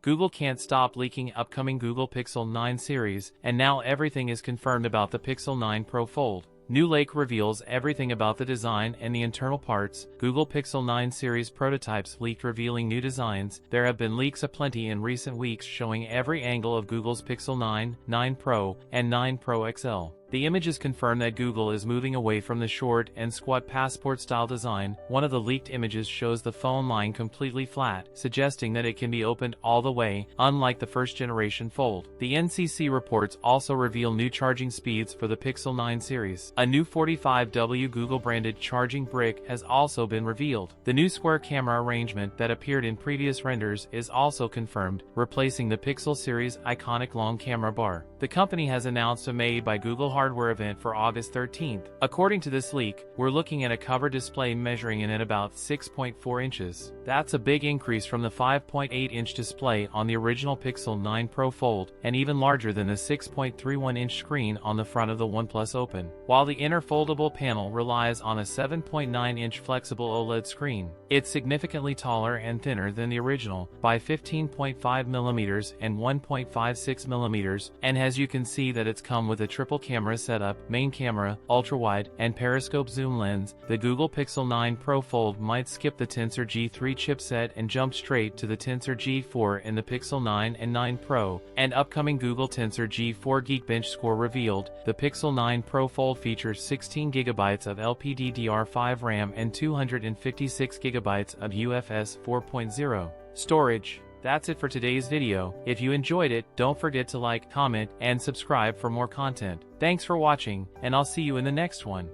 Google can't stop leaking upcoming Google Pixel 9 series, and now everything is confirmed about the Pixel 9 Pro Fold. New leak reveals everything about the design and the internal parts. Google Pixel 9 series prototypes leaked revealing new designs. There have been leaks aplenty in recent weeks showing every angle of Google's Pixel 9, 9 Pro, and 9 Pro XL. The images confirm that Google is moving away from the short and squat passport-style design. One of the leaked images shows the phone lying completely flat, suggesting that it can be opened all the way, unlike the first-generation Fold. The NCC reports also reveal new charging speeds for the Pixel 9 series. A new 45W Google-branded charging brick has also been revealed. The new square camera arrangement that appeared in previous renders is also confirmed, replacing the Pixel series' iconic long camera bar. The company has announced a Made by Google hardware event for August 13th. According to this leak, we're looking at a cover display measuring in at about 6.4 inches. That's a big increase from the 5.8-inch display on the original Pixel 9 Pro Fold, and even larger than the 6.31-inch screen on the front of the OnePlus Open. While the inner foldable panel relies on a 7.9-inch flexible OLED screen, it's significantly taller and thinner than the original by 15.5mm and 1.56mm, and as you can see that it's come with a triple camera setup, main camera, ultrawide, and periscope zoom lens. The Google Pixel 9 Pro Fold might skip the Tensor G3 chipset and jump straight to the Tensor G4 in the Pixel 9 and 9 Pro, and upcoming Google Tensor G4 Geekbench score revealed. The Pixel 9 Pro Fold features 16GB of LPDDR5 RAM and 256GB of UFS 4.0 storage. That's it for today's video. If you enjoyed it, don't forget to like, comment, and subscribe for more content. Thanks for watching, and I'll see you in the next one.